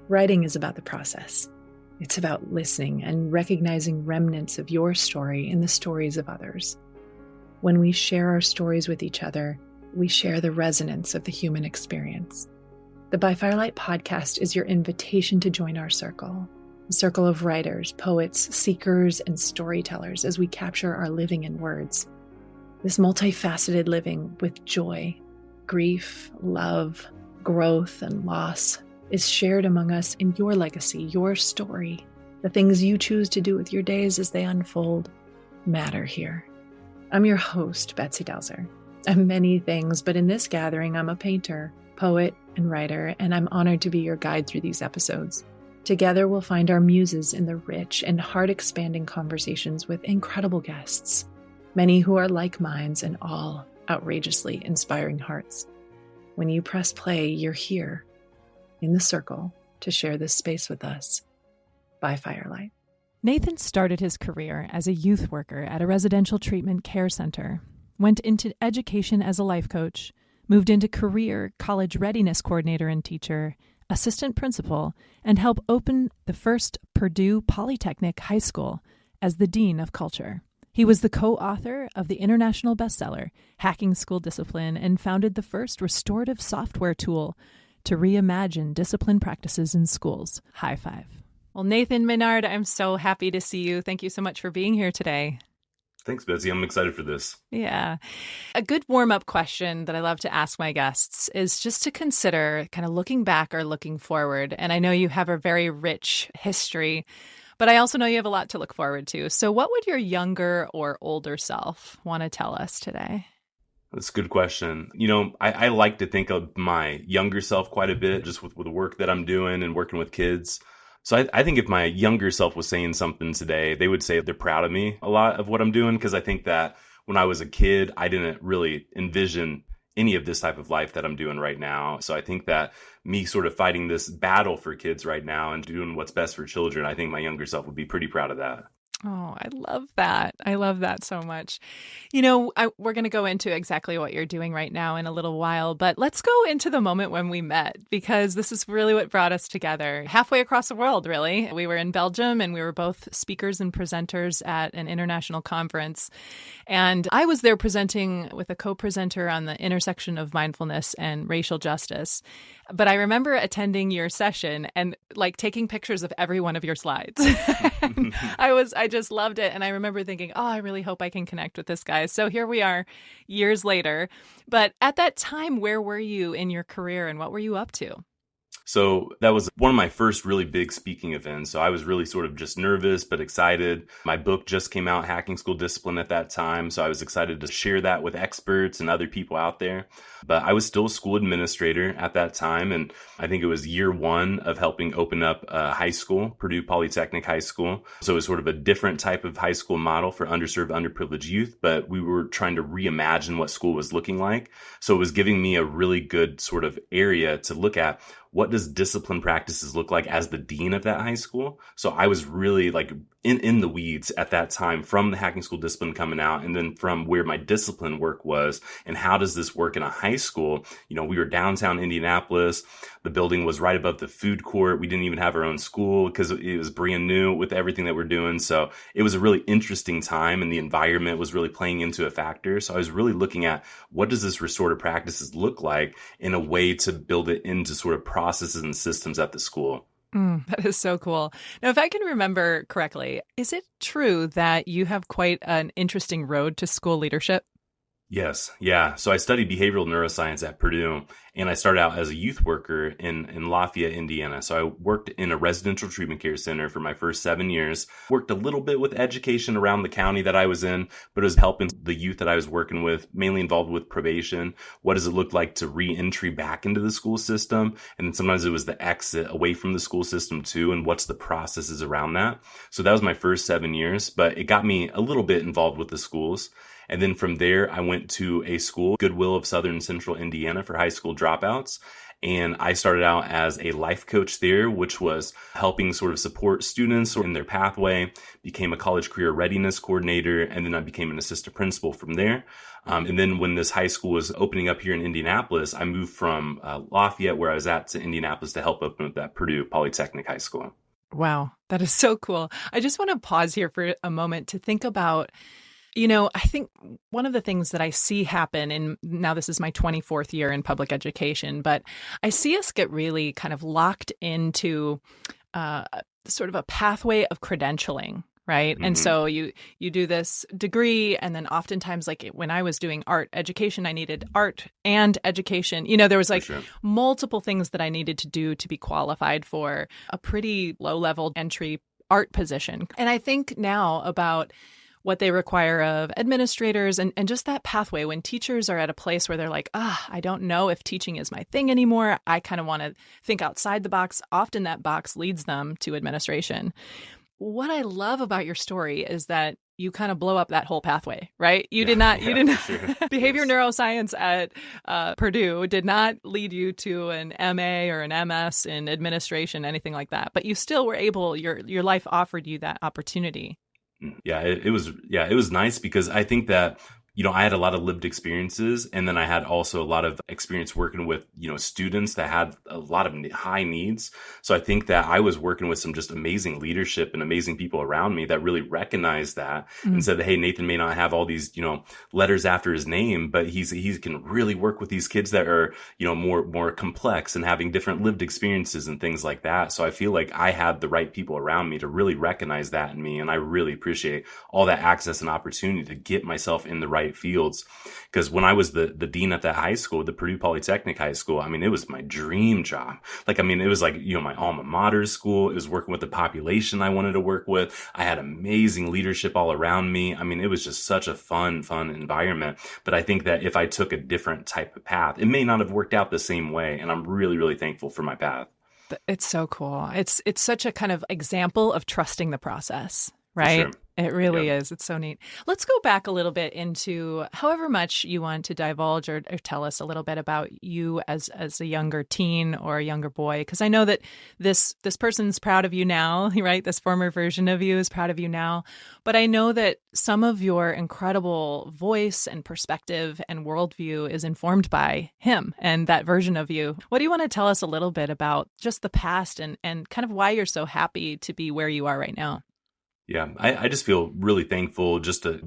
Writing is about the process. It's about listening and recognizing remnants of your story in the stories of others. When we share our stories with each other, we share the resonance of the human experience. The By Firelight podcast is your invitation to join our circle, a circle of writers, poets, seekers, and storytellers as we capture our living in words. This multifaceted living with joy, grief, love, growth, and loss is shared among us in your legacy, your story. The things you choose to do with your days as they unfold matter here. I'm your host, Betsy Delzer. I'm many things, but in this gathering, I'm a painter, poet, and writer, and I'm honored to be your guide through these episodes. Together, we'll find our muses in the rich and heart-expanding conversations with incredible guests, many who are like minds and all outrageously inspiring hearts. When you press play, you're here in the circle to share this space with us. By Firelight. Nathan started his career as a youth worker at a residential treatment care center, went into education as a life coach, moved into career college readiness coordinator and teacher, assistant principal, and helped open the first Purdue Polytechnic High School as the dean of culture. He was the co-author of the international bestseller, Hacking School Discipline, and founded the first restorative software tool to reimagine discipline practices in schools. High five. Well, Nathan Maynard, I'm so happy to see you. Thank you so much for being here today. Thanks, Betsy. I'm excited for this. Yeah. A good warm-up question that I love to ask my guests is just to consider kind of looking back or looking forward. And I know you have a very rich history, but I also know you have a lot to look forward to. So what would your younger or older self want to tell us today? That's a good question. I like to think of my younger self quite a bit, just with the work that I'm doing and working with kids. So I think if my younger self was saying something today, they would say they're proud of me a lot of what I'm doing, because I think that when I was a kid, I didn't really envision any of this type of life that I'm doing right now. So I think that me sort of fighting this battle for kids right now and doing what's best for children, I think my younger self would be pretty proud of that. Oh, I love that. I love that so much. We're going to go into exactly what you're doing right now in a little while, but let's go into the moment when we met, because this is really what brought us together. Halfway across the world, really. We were in Belgium and we were both speakers and presenters at an international conference. And I was there presenting with a co-presenter on the intersection of mindfulness and racial justice. But I remember attending your session and taking pictures of every one of your slides. I just loved it. And I remember thinking, oh, I really hope I can connect with this guy. So here we are years later. But at that time, where were you in your career and what were you up to? So that was one of my first really big speaking events. So I was really sort of just nervous, but excited. My book just came out, Hacking School Discipline, at that time. So I was excited to share that with experts and other people out there. But I was still a school administrator at that time. And I think it was year one of helping open up a high school, Purdue Polytechnic High School. So it was sort of a different type of high school model for underserved, underprivileged youth. But we were trying to reimagine what school was looking like. So it was giving me a really good sort of area to look at. What does discipline practices look like as the dean of that high school? So I was really in the weeds at that time from the Hacking School Discipline coming out, and then from where my discipline work was and how does this work in a high school. We were downtown Indianapolis. The building was right above the food court. We didn't even have our own school because it was brand new with everything that we're doing. So it was a really interesting time, and the environment was really playing into a factor. So I was really looking at what does this restorative practices look like in a way to build it into sort of processes and systems at the school. That is so cool. Now, if I can remember correctly, is it true that you have quite an interesting road to school leadership? Yes. Yeah. So I studied behavioral neuroscience at Purdue, and I started out as a youth worker in Lafayette, Indiana. So I worked in a residential treatment care center for my first 7 years, worked a little bit with education around the county that I was in, but it was helping the youth that I was working with, mainly involved with probation. What does it look like to re-entry back into the school system? And then sometimes it was the exit away from the school system too, and what's the processes around that? So that was my first 7 years, but it got me a little bit involved with the schools. And then from there, I went to a school, Goodwill of Southern Central Indiana, for high school dropouts. And I started out as a life coach there, which was helping sort of support students in their pathway, became a college career readiness coordinator, and then I became an assistant principal from there. And then when this high school was opening up here in Indianapolis, I moved from Lafayette, where I was at, to Indianapolis to help open up that Purdue Polytechnic High School. Wow, that is so cool. I just want to pause here for a moment to think about, I think one of the things that I see happen, and now this is my 24th year in public education, but I see us get really kind of locked into sort of a pathway of credentialing. Right. Mm-hmm. And so you do this degree, and then oftentimes, like when I was doing art education, I needed art and education. There was like multiple things that I needed to do to be qualified for a pretty low level entry art position. And I think now about what they require of administrators and just that pathway when teachers are at a place where they're like, I don't know if teaching is my thing anymore. I kind of want to think outside the box. Often that box leads them to administration. What I love about your story is that you kind of blow up that whole pathway, right? You did not behavior neuroscience at Purdue did not lead you to an MA or an MS in administration, anything like that. But you still were able, your life offered you that opportunity. Yeah, it was nice because I think that, I had a lot of lived experiences, and then I had also a lot of experience working with, students that had a lot of high needs. So I think that I was working with some just amazing leadership and amazing people around me that really recognized that and said that, hey, Nathan may not have all these, letters after his name, but he can really work with these kids that are, more complex and having different lived experiences and things like that. So I feel like I had the right people around me to really recognize that in me. And I really appreciate all that access and opportunity to get myself in the right fields. Because when I was the dean at that high school, the Purdue Polytechnic High School, it was my dream job. It was like, my alma mater school. It was working with the population I wanted to work with. I had amazing leadership all around me. It was just such a fun environment. But I think that if I took a different type of path, it may not have worked out the same way. And I'm really, really thankful for my path. It's so cool. It's such a kind of example of trusting the process, right? Sure. It really is. It's so neat. Let's go back a little bit into however much you want to divulge or tell us a little bit about you as a younger teen or a younger boy, because I know that this person's proud of you now, right? This former version of you is proud of you now. But I know that some of your incredible voice and perspective and worldview is informed by him and that version of you. What do you want to tell us a little bit about just the past and kind of why you're so happy to be where you are right now? Yeah, I just feel really thankful just to,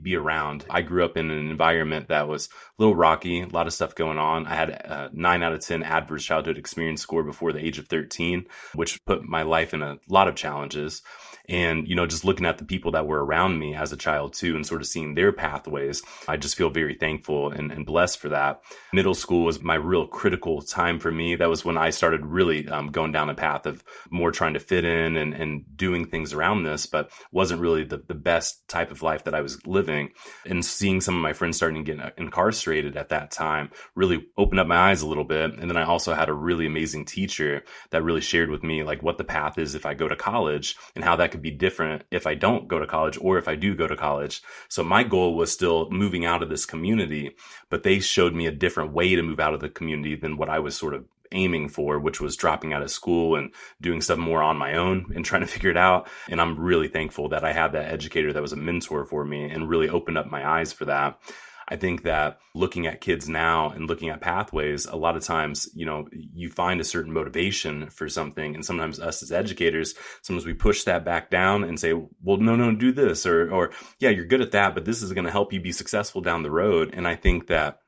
be around. I grew up in an environment that was a little rocky, a lot of stuff going on. I had a 9 out of 10 adverse childhood experience score before the age of 13, which put my life in a lot of challenges. And, just looking at the people that were around me as a child too, and sort of seeing their pathways, I just feel very thankful and blessed for that. Middle school was my real critical time for me. That was when I started really going down a path of more trying to fit in and doing things around this, but wasn't really the best type of life that I was living. And seeing some of my friends starting to get incarcerated at that time really opened up my eyes a little bit. And then I also had a really amazing teacher that really shared with me like what the path is if I go to college and how that could be different if I don't go to college or if I do go to college. So my goal was still moving out of this community, but they showed me a different way to move out of the community than what I was sort of aiming for, which was dropping out of school and doing stuff more on my own and trying to figure it out. And I'm really thankful that I had that educator that was a mentor for me and really opened up my eyes for that. I think that looking at kids now and looking at pathways, a lot of times, you find a certain motivation for something. And sometimes us as educators, sometimes we push that back down and say, well, no, do this. Or yeah, you're good at that, but this is going to help you be successful down the road. And I think that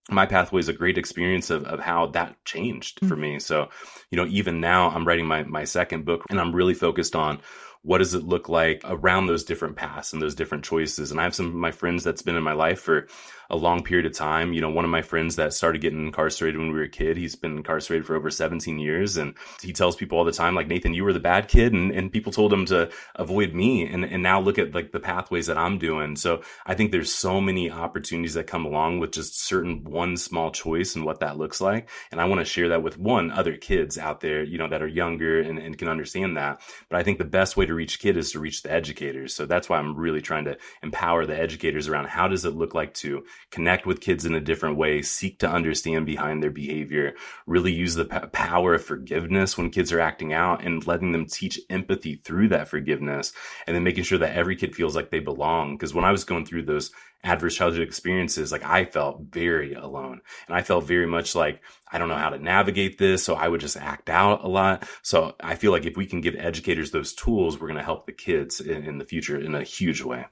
my pathway is a great experience of how that changed for me. So, even now I'm writing my second book and I'm really focused on what does it look like around those different paths and those different choices. And I have some of my friends that's been in my life for a long period of time. One of my friends that started getting incarcerated when we were a kid, he's been incarcerated for over 17 years. And he tells people all the time, like, Nathan, you were the bad kid. And people told him to avoid me. And now look at like the pathways that I'm doing. So I think there's so many opportunities that come along with just certain one small choice and what that looks like. And I want to share that with other kids out there, that are younger and can understand that. But I think the best way to reach kids is to reach the educators. So that's why I'm really trying to empower the educators around how does it look like to connect with kids in a different way, seek to understand behind their behavior, really use the power of forgiveness when kids are acting out and letting them teach empathy through that forgiveness, and then making sure that every kid feels like they belong. Because when I was going through those adverse childhood experiences, like I felt very alone, and I felt very much like I don't know how to navigate this. So I would just act out a lot. So I feel like if we can give educators those tools, we're going to help the kids in the future in a huge way.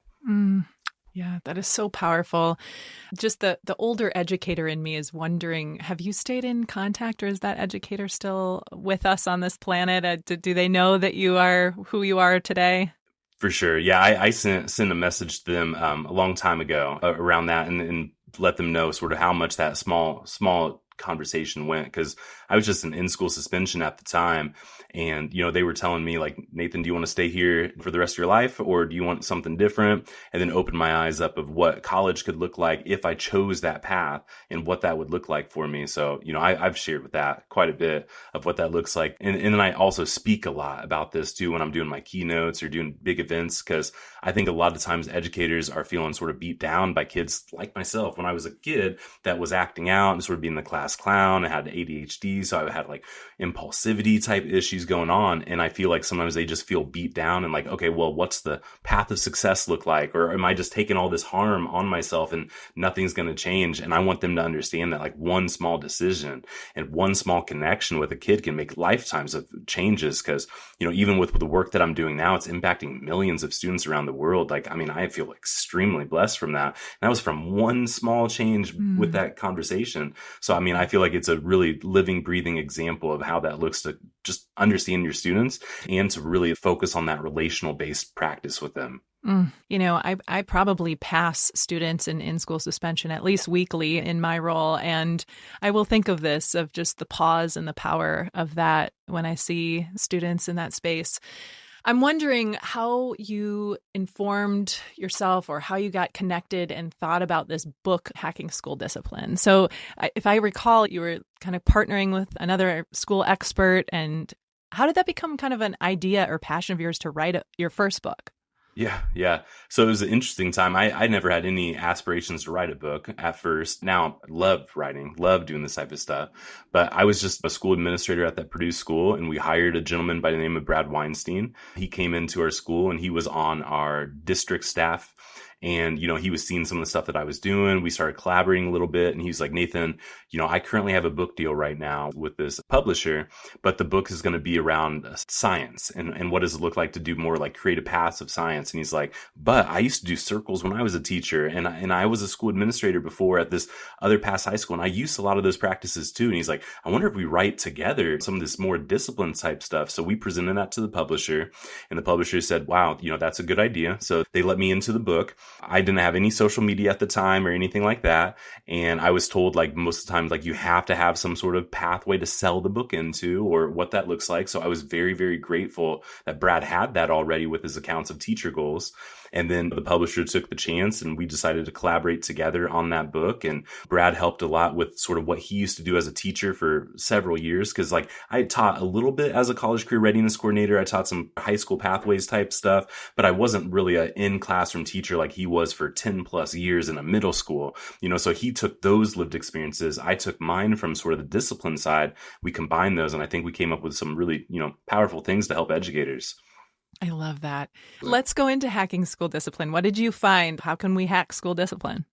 Yeah, that is so powerful. Just the older educator in me is wondering, have you stayed in contact, or is that educator still with us on this planet? Do they know that you are who you are today? For sure. Yeah, I sent a message to them a long time ago around that, and let them know sort of how much that small conversation went, because I was just in in-school suspension at the time. And, they were telling me like, Nathan, do you want to stay here for the rest of your life, or do you want something different? And then opened my eyes up of what college could look like if I chose that path and what that would look like for me. So, I've shared with that quite a bit of what that looks like. And then I also speak a lot about this too when I'm doing my keynotes or doing big events, because I think a lot of times educators are feeling sort of beat down by kids like myself when I was a kid that was acting out and sort of being the class clown. I had ADHD, so I had like impulsivity type issues going on. And I feel like sometimes they just feel beat down and like, okay, well, what's the path of success look like? Or am I just taking all this harm on myself and nothing's going to change? And I want them to understand that like one small decision and one small connection with a kid can make lifetimes of changes. Because, even with the work that I'm doing now, it's impacting millions of students around the world. Like, I mean, I feel extremely blessed from that. And that was from one small change with that conversation. So, I mean, I feel like it's a really living, breathing example of how that looks to just understand your students and to really focus on that relational based practice with them. I probably pass students in in-school suspension at least weekly in my role. And I will think of this, of just the pause and the power of that when I see students in that space. I'm wondering how you informed yourself, or how you got connected and thought about this book, Hacking School Discipline. So if I recall, you were kind of partnering with another school expert. And how did that become kind of an idea or passion of yours to write your first book? Yeah. So it was an interesting time. I never had any aspirations to write a book at first. Now I love writing, love doing this type of stuff. But I was just a school administrator at that Purdue school, and we hired a gentleman by the name of Brad Weinstein. He came into our school, and he was on our district staff. And, he was seeing some of the stuff that I was doing. We started collaborating a little bit. And he was like, Nathan, I currently have a book deal right now with this publisher, but the book is going to be around science. And what does it look like to do more like creative paths of science? And he's like, but I used to do circles when I was a teacher. And I was a school administrator before at this other past high school. And I used a lot of those practices too. And he's like, I wonder if we write together some of this more discipline type stuff. So we presented that to the publisher, and the publisher said, wow, that's a good idea. So they let me into the book. I didn't have any social media at the time or anything like that. And I was told like most of the time, like you have to have some sort of pathway to sell the book into, or what that looks like. So I was very, very grateful that Brad had that already with his accounts of teacher goals. And then the publisher took the chance, and we decided to collaborate together on that book. And Brad helped a lot with sort of what he used to do as a teacher for several years. Cause like I taught a little bit as a college career readiness coordinator. I taught some high school pathways type stuff, but I wasn't really an in-classroom teacher like he was for 10 plus years in a middle school. So he took those lived experiences. I took mine from sort of the discipline side. We combined those, and I think we came up with some really, powerful things to help educators. I love that. Let's go into hacking school discipline. What did you find? How can we hack school discipline?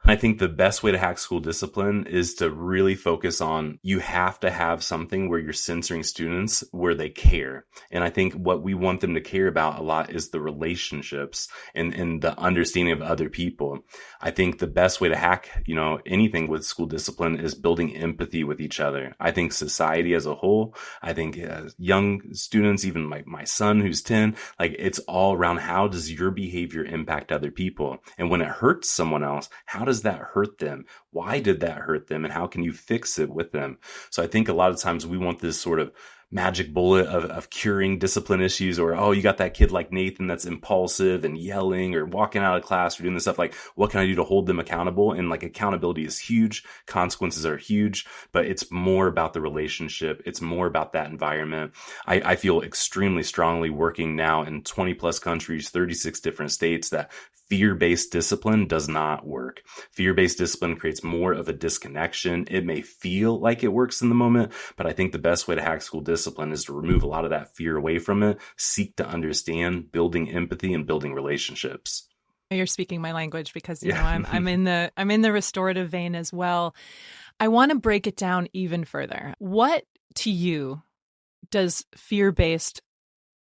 I think the best way to hack school discipline is to really focus on, you have to have something where you're censoring students where they care. And I think what we want them to care about a lot is the relationships and the understanding of other people. I think the best way to hack, anything with school discipline is building empathy with each other. I think society as a whole, I think young students, even my son who's 10, like it's all around, how does your behavior impact other people? And when it hurts someone else, how does that hurt them? why did that hurt them? And how can you fix it with them? So I think a lot of times we want this sort of magic bullet of curing discipline issues, or, oh, you got that kid like Nathan that's impulsive and yelling or walking out of class or doing this stuff. Like, what can I do to hold them accountable? And like, accountability is huge. Consequences are huge, but it's more about the relationship. It's more about that environment. I feel extremely strongly working now in 20 plus countries, 36 different states, that fear-based discipline does not work. Fear-based discipline creates more of a disconnection. It may feel like it works in the moment, but I think the best way to hack school discipline is to remove a lot of that fear away from it, seek to understand, building empathy and building relationships. You're speaking my language, because you know I'm in the restorative vein as well. I want to break it down even further. What to you does fear-based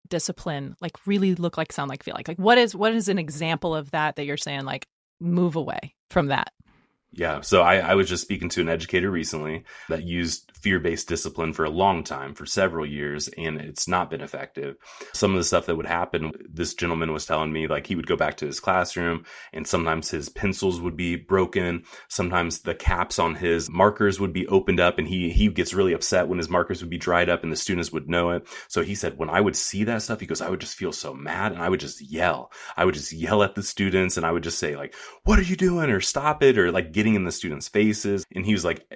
discipline like really look like, sound like, feel like what is an example of that you're saying, like, move away from that? Yeah. So I was just speaking to an educator recently that used fear-based discipline for a long time, for several years, and it's not been effective. Some of the stuff that would happen, this gentleman was telling me, like, he would go back to his classroom and sometimes his pencils would be broken. Sometimes the caps on his markers would be opened up, and he gets really upset when his markers would be dried up and the students would know it. So he said, when I would see that stuff, he goes, I would just feel so mad and I would just yell. I would just yell at the students and I would just say, like, what are you doing? Or stop it, or like getting in the students' faces. And he was like,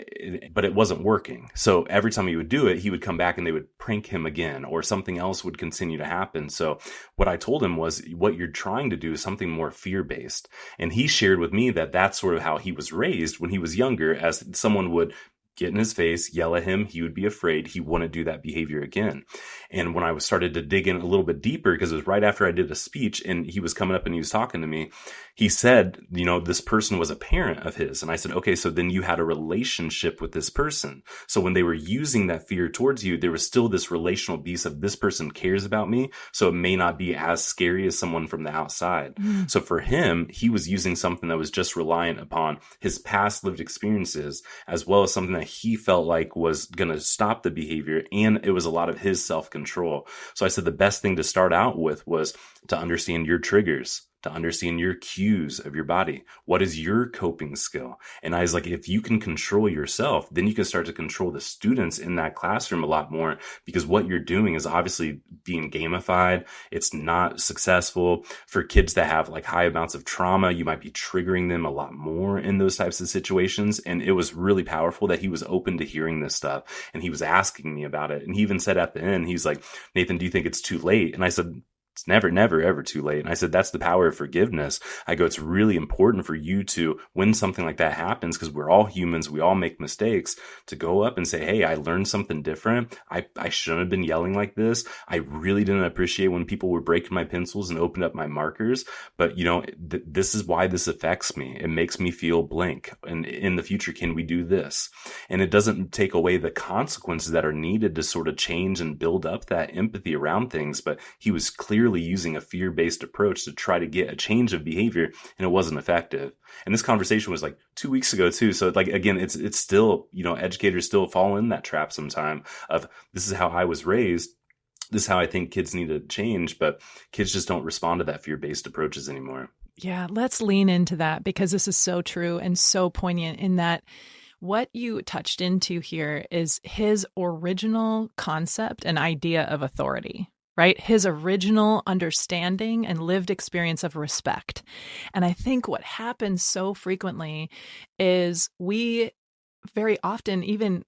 but it wasn't working. So every time he would do it, he would come back and they would prank him again, or something else would continue to happen. So what I told him was, what you're trying to do is something more fear-based. And he shared with me that that's sort of how he was raised when he was younger, as someone would get in his face, yell at him, he would be afraid, he wouldn't do that behavior again. And when I started to dig in a little bit deeper, because it was right after I did a speech and he was coming up and he was talking to me, he said, you know, this person was a parent of his. And I said, okay, so then you had a relationship with this person. So when they were using that fear towards you, there was still this relational piece of, this person cares about me, so it may not be as scary as someone from the outside. So for him, he was using something that was just reliant upon his past lived experiences, as well as something that he felt like was going to stop the behavior. And it was a lot of his self-control. So I said the best thing to start out with was to understand your triggers, to understand your cues of your body. What is your coping skill? And I was like, if you can control yourself, then you can start to control the students in that classroom a lot more, because what you're doing is obviously being gamified. It's not successful. For kids that have like high amounts of trauma, you might be triggering them a lot more in those types of situations. And it was really powerful that he was open to hearing this stuff. And he was asking me about it. And he even said at the end, he's like, Nathan, do you think it's too late? And I said, it's never, never, ever too late. And I said, that's the power of forgiveness. I go, it's really important for you to, when something like that happens, because we're all humans, we all make mistakes, to go up and say, hey, I learned something different. I shouldn't have been yelling like this. I really didn't appreciate when people were breaking my pencils and opened up my markers. But, you know, this is why this affects me. It makes me feel blank. And in the future, can we do this? And it doesn't take away the consequences that are needed to sort of change and build up that empathy around things. But he was clearly using a fear-based approach to try to get a change of behavior, and it wasn't effective. And this conversation was like 2 weeks ago too. So like, again, it's still, you know, educators still fall in that trap sometime of, this is how I was raised, this is how I think kids need to change, but kids just don't respond to that fear-based approaches anymore. Yeah, let's lean into that, because this is so true and so poignant in that what you touched into here is his original concept and idea of authority, right? His original understanding and lived experience of respect. And I think what happens so frequently is we very often, even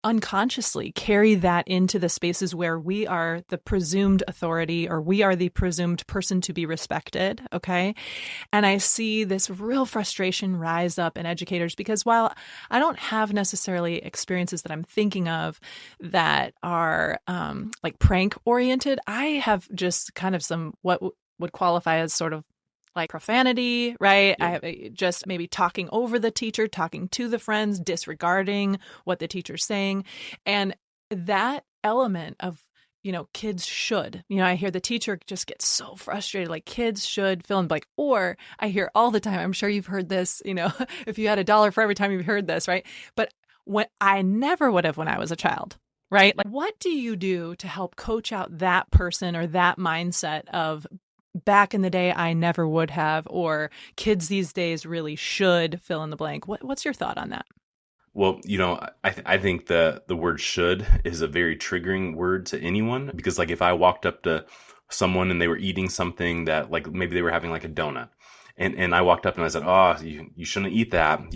unconsciously, carry that into the spaces where we are the presumed authority, or we are the presumed person to be respected. Okay. And I see this real frustration rise up in educators, because while I don't have necessarily experiences that I'm thinking of that are like prank oriented, I have just kind of some what would qualify as sort of like profanity, right? Yeah. I have just maybe talking over the teacher, talking to the friends, disregarding what the teacher's saying. And that element of, you know, kids should, you know, I hear the teacher just get so frustrated, like kids should fill in blank. Or I hear all the time, I'm sure you've heard this, you know, if you had $1 for every time you've heard this, right? But when I never would have when I was a child. Right? Like, what do you do to help coach out that person or that mindset of back in the day, I never would have, or kids these days really should fill in the blank. What's your thought on that? Well, I think the word should is a very triggering word to anyone, because like if I walked up to someone and they were eating something that, like, maybe they were having like a donut, and I walked up and I said, "Oh, you shouldn't eat that.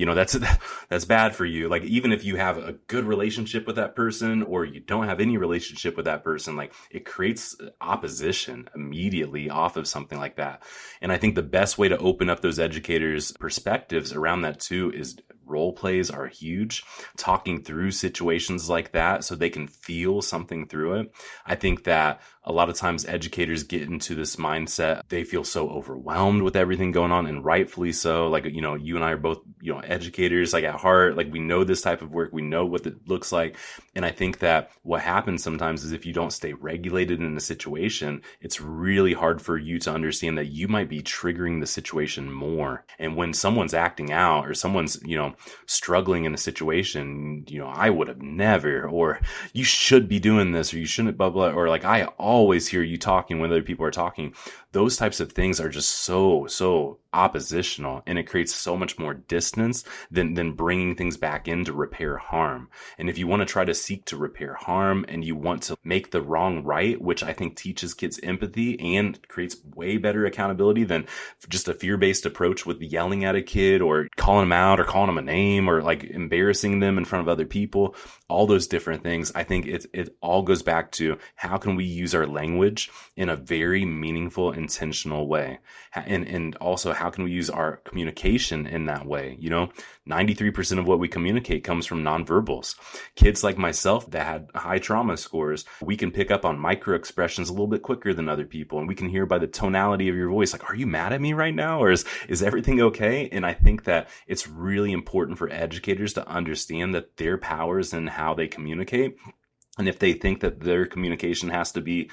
That's bad for you." Like, even if you have a good relationship with that person or you don't have any relationship with that person, like, it creates opposition immediately off of something like that. And I think the best way to open up those educators' perspectives around that too is role plays are huge. Talking through situations like that so they can feel something through it. I think that a lot of times educators get into this mindset. They feel so overwhelmed with everything going on, and rightfully so. Like, you and I are both, educators, like, at heart. Like, we know this type of work. We know what it looks like. And I think that what happens sometimes is if you don't stay regulated in a situation, it's really hard for you to understand that you might be triggering the situation more. And when someone's acting out or someone's, struggling in a situation, I would have never, or you should be doing this, or you shouldn't, blah, blah, or like, I always hear you talking when other people are talking. Those types of things are just so oppositional, and it creates so much more distance than bringing things back in to repair harm. And if you want to try to seek to repair harm and you want to make the wrong right, which I think teaches kids empathy and creates way better accountability than just a fear-based approach with yelling at a kid or calling them out or calling them a name or like embarrassing them in front of other people, all those different things. I think it all goes back to how can we use our language in a very meaningful, intentional way. And also, how can we use our communication in that way? 93% of what we communicate comes from nonverbals. Kids like myself that had high trauma scores, we can pick up on micro expressions a little bit quicker than other people. And we can hear by the tonality of your voice, like, are you mad at me right now? Or is everything okay? And I think that it's really important for educators to understand that their powers and how they communicate. And if they think that their communication has to be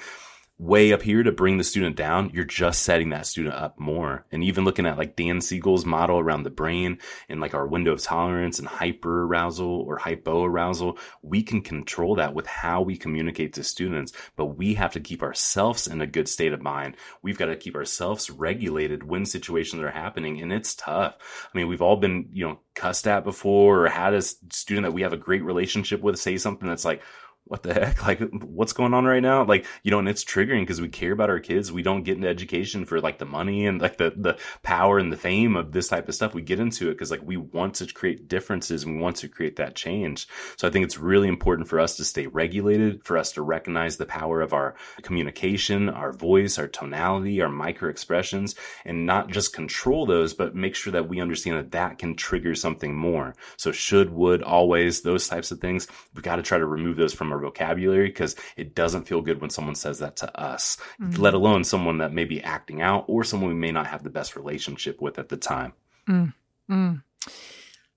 way up here to bring the student down, you're just setting that student up more. And even looking at like Dan Siegel's model around the brain and like our window of tolerance and hyper arousal or hypo arousal, we can control that with how we communicate to students. But we have to keep ourselves in a good state of mind. We've got to keep ourselves regulated when situations are happening. And it's tough. I mean, we've all been, cussed at before, or had a student that we have a great relationship with say something that's like, what the heck? Like, what's going on right now? Like, and it's triggering because we care about our kids. We don't get into education for like the money and like the power and the fame of this type of stuff. We get into it because like we want to create differences and we want to create that change. So I think it's really important for us to stay regulated, for us to recognize the power of our communication, our voice, our tonality, our micro expressions, and not just control those, but make sure that we understand that that can trigger something more. So should, would, always, those types of things, we got to try to remove those from our vocabulary because it doesn't feel good when someone says that to us, let alone someone that may be acting out or someone we may not have the best relationship with at the time.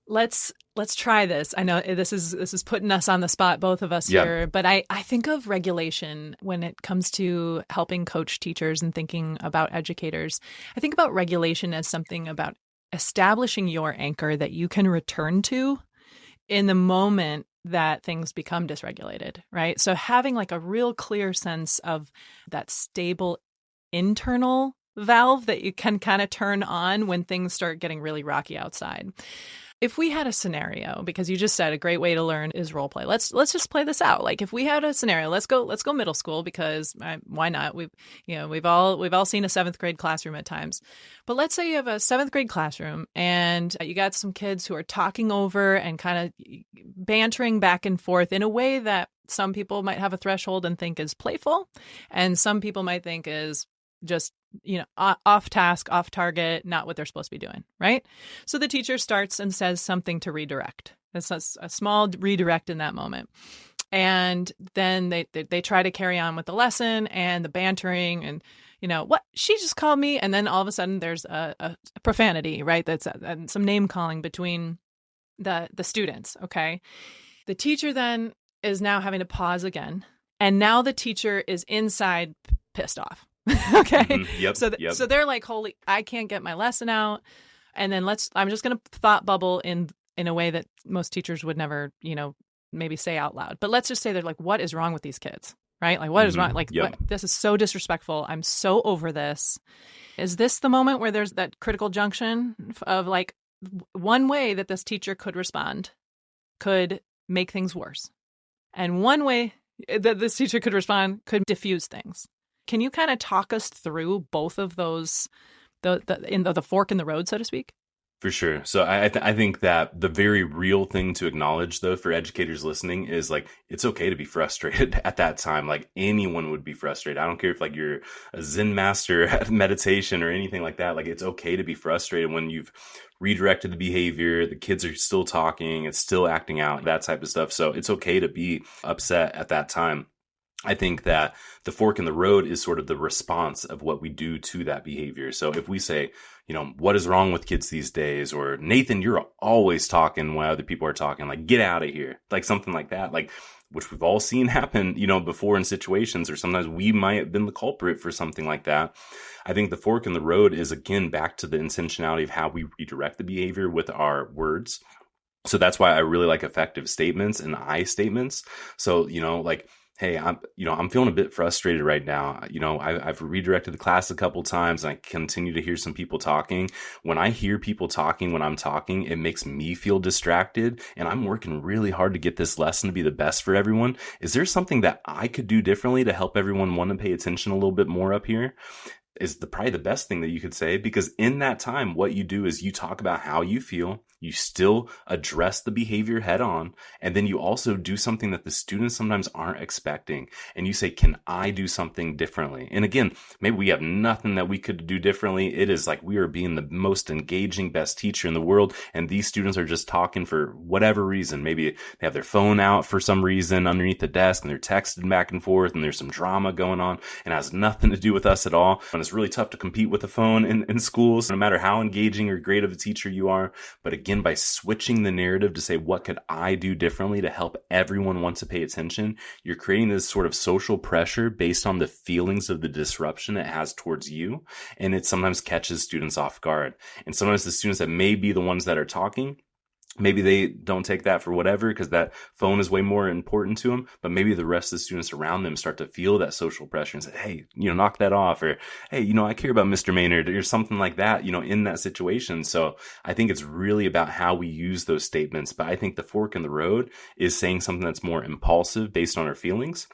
Let's try this. I know this is putting us on the spot, both of us here, but I think of regulation when it comes to helping coach teachers and thinking about educators. I think about regulation as something about establishing your anchor that you can return to in the moment that things become dysregulated, right? So having like a real clear sense of that stable internal valve that you can kind of turn on when things start getting really rocky outside. If we had a scenario, because you just said a great way to learn is role play. Let's just play this out. Like if we had a scenario, let's go middle school because why not? We've all seen a 7th grade classroom at times. But let's say you have a 7th grade classroom and you got some kids who are talking over and kind of bantering back and forth in a way that some people might have a threshold and think is playful, and some people might think is just, off task, off target, not what they're supposed to be doing, right? So the teacher starts and says something to redirect. It's a small redirect in that moment. And then they try to carry on with the lesson and the bantering and, what, she just called me. And then all of a sudden there's a profanity, right? That's some name calling between the students, okay? The teacher then is now having to pause again. And now the teacher is inside pissed off. Okay. Mm-hmm. Yep. So they're like, holy, I can't get my lesson out. And then I'm just going to thought bubble in a way that most teachers would never, maybe say out loud. But let's just say they're like, what is wrong with these kids? right? Like, what is wrong? Mhm. Like, Yep. this is so disrespectful. I'm so over this. Is this the moment where there's that critical junction of like one way that this teacher could respond could make things worse, and one way that this teacher could respond could diffuse things? Can you kind of talk us through both of those, the fork in the road, so to speak? For sure. So I think that the very real thing to acknowledge, though, for educators listening is like, it's okay to be frustrated at that time. Like anyone would be frustrated. I don't care if like you're a Zen master at meditation or anything like that. Like it's okay to be frustrated when you've redirected the behavior, the kids are still talking, it's still acting out, that type of stuff. So it's okay to be upset at that time. I think that the fork in the road is sort of the response of what we do to that behavior. So if we say, what is wrong with kids these days? Or Nathan, you're always talking when other people are talking, like, get out of here, like something like that, like, which we've all seen happen, before in situations, or sometimes we might have been the culprit for something like that. I think the fork in the road is, again, back to the intentionality of how we redirect the behavior with our words. So that's why I really like effective statements and I statements. So, like, hey, I'm feeling a bit frustrated right now. I've redirected the class a couple times and I continue to hear some people talking. When I hear people talking when I'm talking, it makes me feel distracted, and I'm working really hard to get this lesson to be the best for everyone. Is there something that I could do differently to help everyone want to pay attention a little bit more up here? Is probably the best thing that you could say, because in that time, what you do is you talk about how you feel, you still address the behavior head on, and then you also do something that the students sometimes aren't expecting. And you say, can I do something differently? And again, maybe we have nothing that we could do differently. It is like we are being the most engaging, best teacher in the world, and these students are just talking for whatever reason. Maybe they have their phone out for some reason underneath the desk, and they're texting back and forth, and there's some drama going on, and it has nothing to do with us at all. And it's really tough to compete with the phone in schools, no matter how engaging or great of a teacher you are. But again, by switching the narrative to say, what could I do differently to help everyone want to pay attention? You're creating this sort of social pressure based on the feelings of the disruption it has towards you. And it sometimes catches students off guard. And sometimes the students that may be the ones that are talking, maybe they don't take that for whatever, because that phone is way more important to them. But maybe the rest of the students around them start to feel that social pressure and say, hey, knock that off. Or, hey, I care about Mr. Maynard, or something like that, in that situation. So I think it's really about how we use those statements. But I think the fork in the road is saying something that's more impulsive based on our feelings,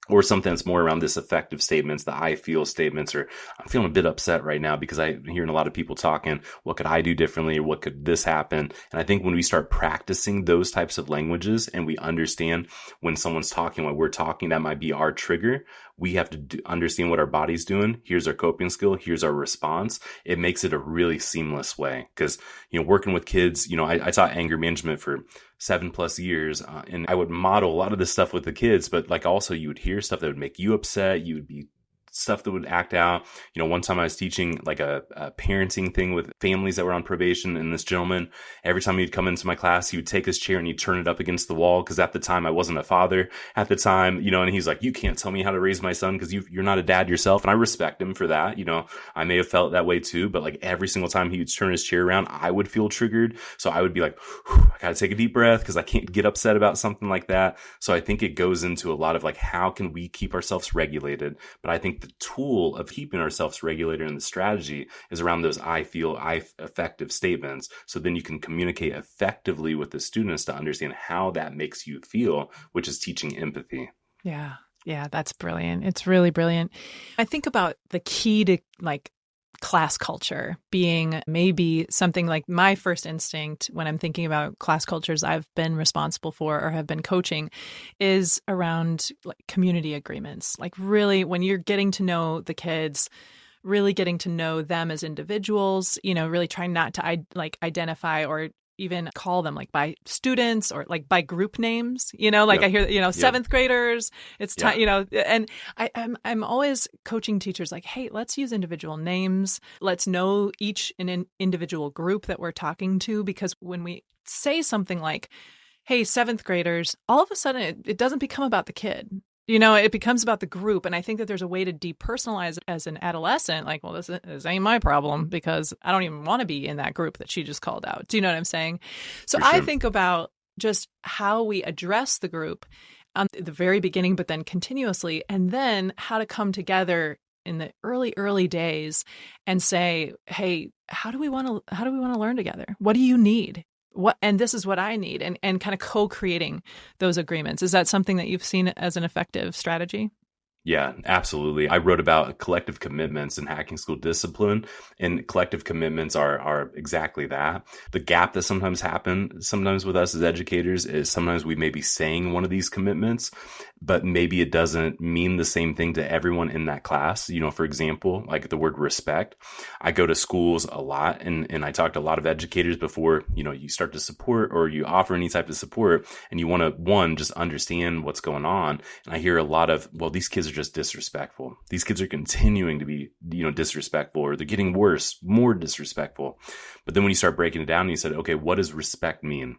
or something that's more around this effective statements, the I feel statements, or I'm feeling a bit upset right now because I'm hearing a lot of people talking, what could I do differently, or what could this happen? And I think when we start practicing those types of languages and we understand when someone's talking, when we're talking, that might be our trigger. We have to understand what our body's doing. Here's our coping skill. Here's our response. It makes it a really seamless way. Because, working with kids, I taught anger management for 7+ years, and I would model a lot of this stuff with the kids, but like also you would hear stuff that would make you upset. You would be stuff that would act out. One time I was teaching like a parenting thing with families that were on probation, and this gentleman, every time he'd come into my class, he would take his chair and he'd turn it up against the wall, because at the time I wasn't a father at the time, and he's like, you can't tell me how to raise my son because you're not a dad yourself. And I respect him for that. I may have felt that way too, but like every single time he would turn his chair around, I would feel triggered. So I would be like, I gotta take a deep breath because I can't get upset about something like that. So I think it goes into a lot of like, how can we keep ourselves regulated? But I think the tool of keeping ourselves regulated and the strategy is around those I feel, effective statements. So then you can communicate effectively with the students to understand how that makes you feel, which is teaching empathy. Yeah. Yeah, that's brilliant. It's really brilliant. I think about the key to like class culture being maybe something like my first instinct when I'm thinking about class cultures I've been responsible for or have been coaching is around like community agreements. Like really when you're getting to know the kids, really getting to know them as individuals, really trying not to identify or even call them like by students or like by group names, like I hear, seventh graders, it's time, and I'm always coaching teachers like, hey, let's use individual names. Let's know each an individual group that we're talking to, because when we say something like, hey, seventh graders, all of a sudden it doesn't become about the kid. It becomes about the group. And I think that there's a way to depersonalize it as an adolescent. Like, well, this ain't my problem because I don't even want to be in that group that she just called out. Do you know what I'm saying? So For sure. I think about just how we address the group on the very beginning, but then continuously, and then how to come together in the early days and say, hey, how do we want to learn together? What do you need? And this is what I need, and kind of co-creating those agreements. Is that something that you've seen as an effective strategy? Yeah, absolutely. I wrote about collective commitments in hacking school discipline, and collective commitments are exactly that. The gap that sometimes with us as educators is sometimes we may be saying one of these commitments, but maybe it doesn't mean the same thing to everyone in that class. For example, like the word respect. I go to schools a lot, and I talk to a lot of educators before, you start to support or you offer any type of support, and you want to, one, just understand what's going on. And I hear a lot of, well, these kids are just disrespectful. These kids are continuing to be, disrespectful, or they're getting worse, more disrespectful. But then when you start breaking it down and you said, okay, what does respect mean?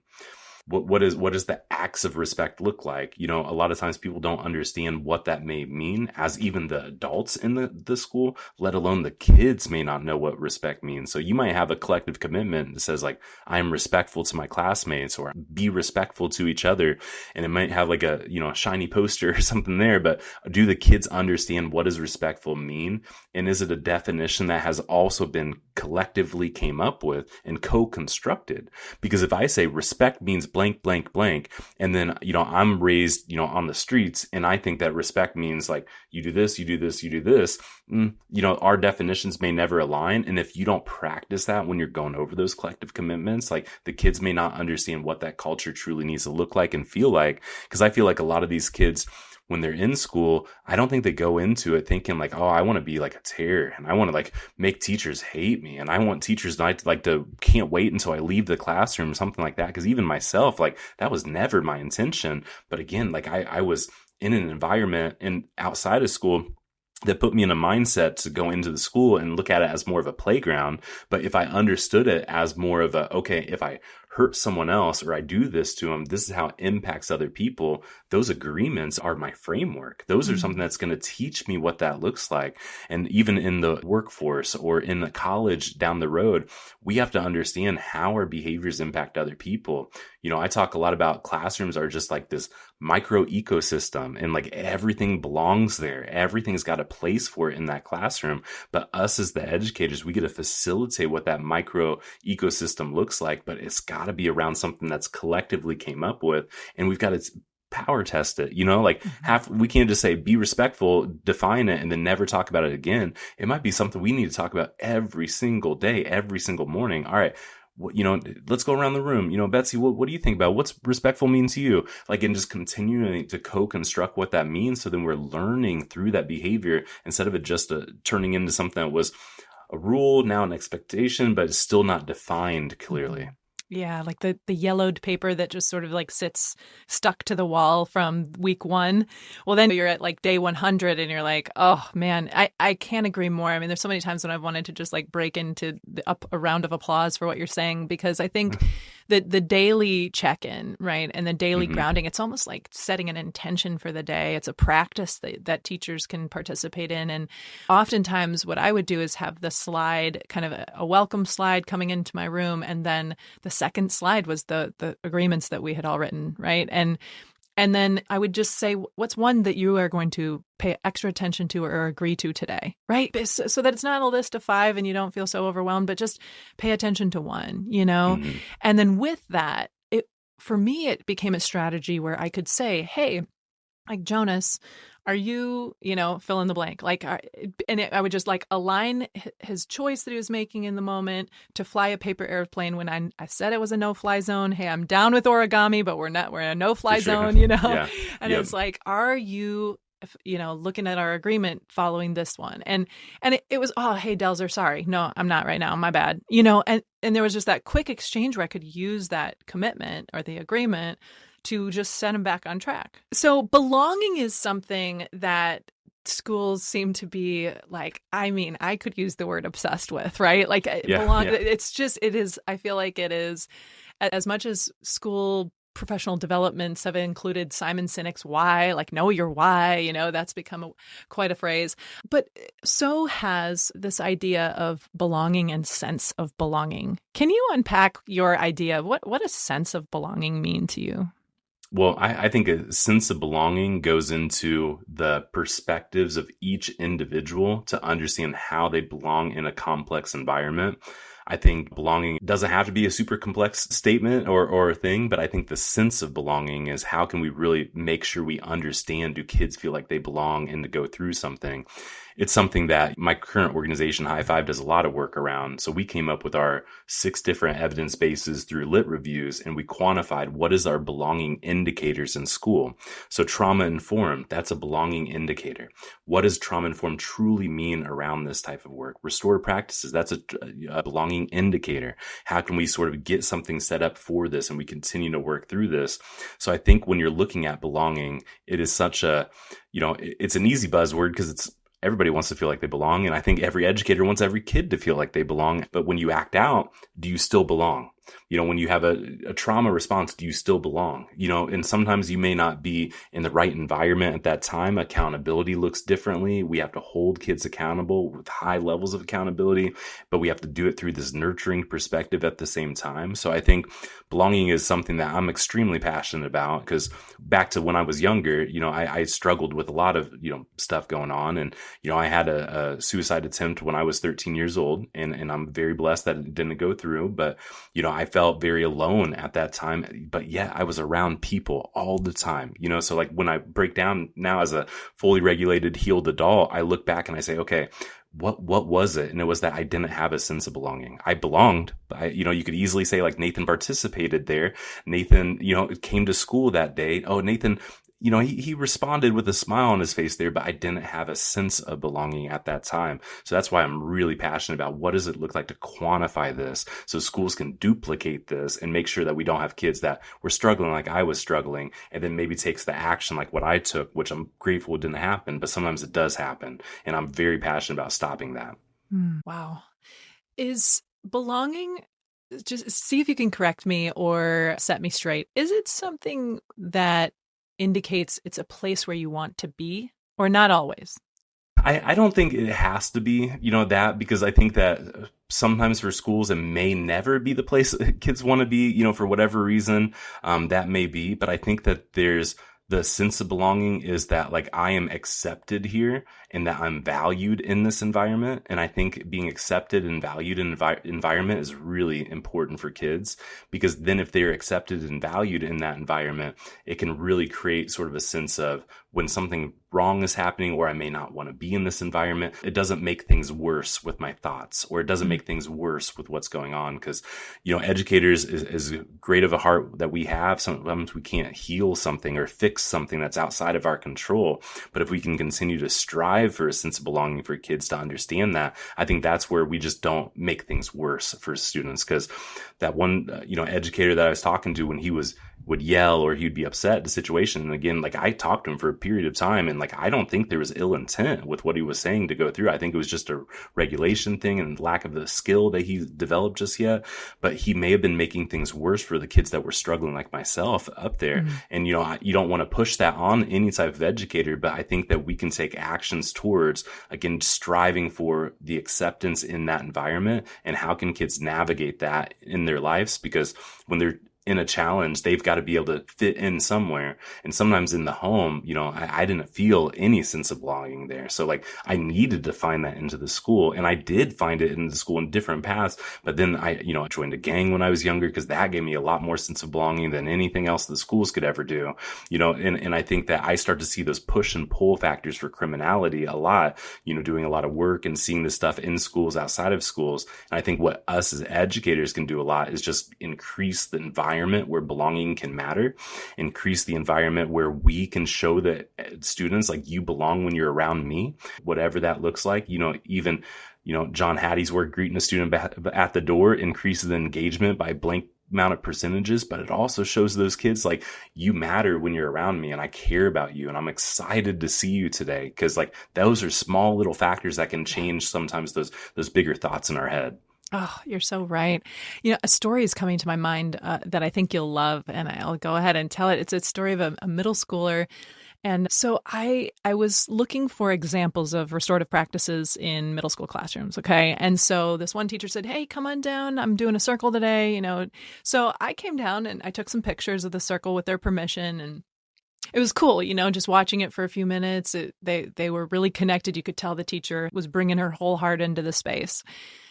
What does the acts of respect look like? A lot of times people don't understand what that may mean, as even the adults in the school, let alone the kids, may not know what respect means. So you might have a collective commitment that says, like, I am respectful to my classmates, or be respectful to each other. And it might have like a, shiny poster or something there, but do the kids understand what does respectful mean? And is it a definition that has also been collectively came up with and co-constructed? Because if I say respect means blank, blank, blank, and then, I'm raised, on the streets, and I think that respect means like, you do this, you do this, you do this, our definitions may never align. And if you don't practice that when you're going over those collective commitments, like, the kids may not understand what that culture truly needs to look like and feel like. Because I feel like a lot of these kids, when they're in school, I don't think they go into it thinking like, oh, I want to be like a terror, and I want to like make teachers hate me, and I want teachers not to can't wait until I leave the classroom, something like that. Because even myself, like, that was never my intention. But again, like, I was in an environment and outside of school that put me in a mindset to go into the school and look at it as more of a playground. But if I understood it as more of a, okay, if I hurt someone else or I do this to them, this is how it impacts other people. Those agreements are my framework. Those are something that's going to teach me what that looks like. And even in the workforce or in the college down the road, we have to understand how our behaviors impact other people. I talk a lot about classrooms are just like this micro ecosystem, and like everything belongs there. Everything's got a place for it in that classroom. But us as the educators, we get to facilitate what that micro ecosystem looks like, but it's got to be around something that's collectively came up with, and we've got to power test it. We can't just say be respectful, define it, and then never talk about it again. It might be something we need to talk about every single day, every single morning. All right, let's go around the room. Betsy, what do you think about what's respectful mean to you? Like, and just continuing to co-construct what that means. So then we're learning through that behavior instead of it just turning into something that was a rule, now an expectation, but it's still not defined clearly. Yeah, like the yellowed paper that just sort of like sits stuck to the wall from week 1. Well, then you're at like day 100 and you're like, oh man, I can't agree more. I mean, there's so many times when I've wanted to just like break into a round of applause for what you're saying, because I think that the daily check-in, right, and the daily grounding, it's almost like setting an intention for the day. It's a practice that teachers can participate in. And oftentimes what I would do is have the slide, kind of a welcome slide coming into my room, and then the second slide was the agreements that we had all written, right? And then I would just say, what's one that you are going to pay extra attention to or agree to today, right? So that it's not a list of 5 and you don't feel so overwhelmed, but just pay attention to one, And then with that, for me, it became a strategy where I could say, hey, like, Jonas, are you, fill in the blank? Like, I would just like align his choice that he was making in the moment to fly a paper airplane when I said it was a no-fly zone. Hey, I'm down with origami, but we're in a no-fly zone, Yeah. And It's like, are you, looking at our agreement following this one? And it was, oh, hey, Delzer, sorry. No, I'm not right now. My bad. And there was just that quick exchange where I could use that commitment or the agreement to just set them back on track. So belonging is something that schools seem to be like, I could use the word obsessed with, right? Like, it is, I feel like it is, as much as school professional developments have included Simon Sinek's why, like, know your why, that's become quite a phrase. But so has this idea of belonging and sense of belonging. Can you unpack your idea of what does sense of belonging mean to you? Well, I think a sense of belonging goes into the perspectives of each individual to understand how they belong in a complex environment. I think belonging doesn't have to be a super complex statement or a thing, but I think the sense of belonging is how can we really make sure we understand, do kids feel like they belong and to go through something? It's something that my current organization, High Five, does a lot of work around. So we came up with our 6 different evidence bases through lit reviews, and we quantified what is our belonging indicators in school. So trauma informed, that's a belonging indicator. What does trauma informed truly mean around this type of work? Restorative practices, that's a belonging indicator. How can we sort of get something set up for this and we continue to work through this? So I think when you're looking at belonging, it is such a, it's an easy buzzword because everybody wants to feel like they belong. And I think every educator wants every kid to feel like they belong. But when you act out, do you still belong? When you have a trauma response, do you still belong? And sometimes you may not be in the right environment at that time. Accountability looks differently. We have to hold kids accountable with high levels of accountability, but we have to do it through this nurturing perspective at the same time. So I think belonging is something that I'm extremely passionate about because back to when I was younger, I struggled with a lot of, stuff going on. And, I had a suicide attempt when I was 13 years old and I'm very blessed that it didn't go through, but, I felt very alone at that time, but yet I was around people all the time, so like when I break down now as a fully regulated, healed adult, I look back and I say, okay, what was it? And it was that I didn't have a sense of belonging. I belonged, but you could easily say like Nathan participated there. Nathan, came to school that day. Oh, Nathan, he responded with a smile on his face there, but I didn't have a sense of belonging at that time. So that's why I'm really passionate about what does it look like to quantify this so schools can duplicate this and make sure that we don't have kids that were struggling like I was struggling and then maybe takes the action like what I took, which I'm grateful it didn't happen, but sometimes it does happen. And I'm very passionate about stopping that. Wow. Is belonging, just see if you can correct me or set me straight, is it something that indicates it's a place where you want to be, or not always? I don't think it has to be, that, because I think that sometimes for schools, it may never be the place kids want to be, for whatever reason, that may be. But I think that there's the sense of belonging is that like I am accepted here and that I'm valued in this environment. And I think being accepted and valued in environment is really important for kids, because then if they're accepted and valued in that environment, it can really create sort of a sense of when something wrong is happening or I may not want to be in this environment, it doesn't make things worse with my thoughts, or it doesn't make things worse with what's going on. Because, educators is great of a heart that we have. Sometimes we can't heal something or fix something that's outside of our control. But if we can continue to strive for a sense of belonging for kids to understand that, I think that's where we just don't make things worse for students. Because that one, educator that I was talking to, when he would yell or he'd be upset at the situation. And again, like I talked to him for a period of time and like, I don't think there was ill intent with what he was saying to go through. I think it was just a regulation thing and lack of the skill that he developed just yet. But he may have been making things worse for the kids that were struggling like myself up there. Mm-hmm. And, you don't want to push that on any type of educator, but I think that we can take actions towards, again, striving for the acceptance in that environment and how can kids navigate that in their lives, because when they're in a challenge, they've got to be able to fit in somewhere. And sometimes in the home, I didn't feel any sense of belonging there. So like I needed to find that into the school, and I did find it in the school in different paths. But then I joined a gang when I was younger, because that gave me a lot more sense of belonging than anything else the schools could ever do. And I think that I start to see those push and pull factors for criminality a lot, doing a lot of work and seeing this stuff in schools, outside of schools. And I think what us as educators can do a lot is just increase the environment where belonging can matter, increase the environment where we can show that students like you belong when you're around me, whatever that looks like. Even John Hattie's work, greeting a student at the door, increases the engagement by blank amount of percentages, but it also shows those kids like you matter when you're around me and I care about you and I'm excited to see you today, because like those are small little factors that can change sometimes those bigger thoughts in our head. Oh, you're so right. A story is coming to my mind that I think you'll love, and I'll go ahead and tell it. It's a story of a middle schooler, And so I was looking for examples of restorative practices in middle school classrooms. Okay. And so this one teacher said, hey, come on down. I'm doing a circle today, So I came down and I took some pictures of the circle with their permission, and it was cool, just watching it for a few minutes. They were really connected. You could tell the teacher was bringing her whole heart into the space.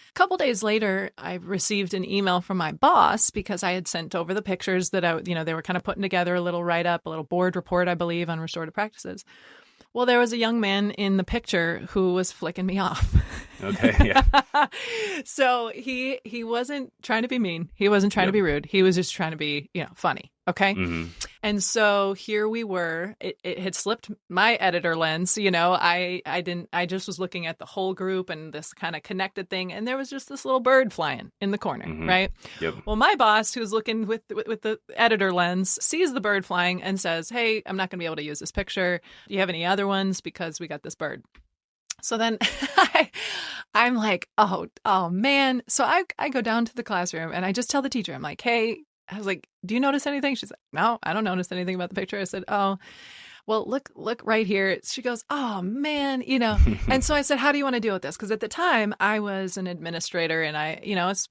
A couple days later, I received an email from my boss because I had sent over the pictures that they were kind of putting together a little write-up, a little board report, I believe, on restorative practices. Well, there was a young man in the picture who was flicking me off. Okay, yeah. So he wasn't trying to be mean. He wasn't trying to be rude. He was just trying to be, funny. Okay. Mm-hmm. And so here we were. It had slipped my editor lens. I just was looking at the whole group and this kind of connected thing. And there was just this little bird flying in the corner. Mm-hmm. Right. Yep. Well, my boss, who's looking with the editor lens, sees the bird flying and says, hey, I'm not going to be able to use this picture. Do you have any other ones? Because we got this bird. So then I'm like, oh man. So I go down to the classroom and I just tell the teacher, I'm like, hey, I was like, do you notice anything? She's like, no, I don't notice anything about the picture. I said, oh, well, look right here. She goes, oh man, And so I said, how do you want to deal with this? Because at the time I was an administrator and it's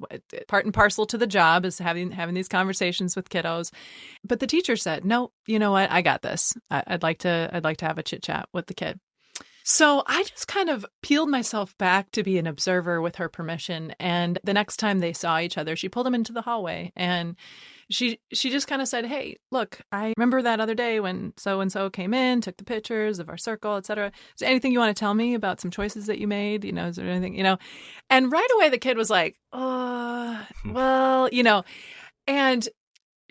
part and parcel to the job is having these conversations with kiddos. But the teacher said, no, you know what? I got this. I'd like to have a chit chat with the kid. So I just kind of peeled myself back to be an observer with her permission. And the next time they saw each other, she pulled him into the hallway and she just kind of said, hey, look, I remember that other day when so-and-so came in, took the pictures of our circle, et cetera. Is there anything you want to tell me about some choices that you made? Is there anything, And right away the kid was like, oh, well, and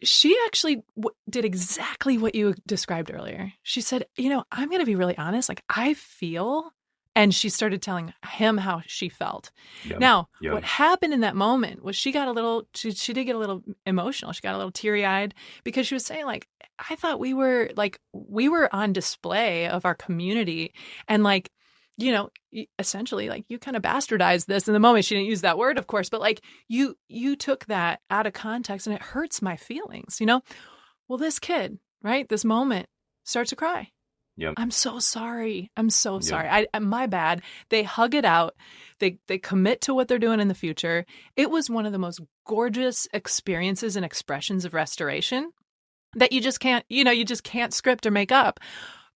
she actually did exactly what you described earlier. She said, I'm going to be really honest. Like, I feel, and she started telling him how she felt. Yep. Now, what happened in that moment was she did get a little emotional. She got a little teary eyed because she was saying like, I thought we were on display of our community and like, essentially like you kind of bastardized this in the moment. She didn't use that word, of course, but like you took that out of context and it hurts my feelings, Well, this kid, right, this moment starts to cry. Yep. I'm so sorry. I'm so sorry. My bad. They hug it out. They commit to what they're doing in the future. It was one of the most gorgeous experiences and expressions of restoration that you just can't script or make up.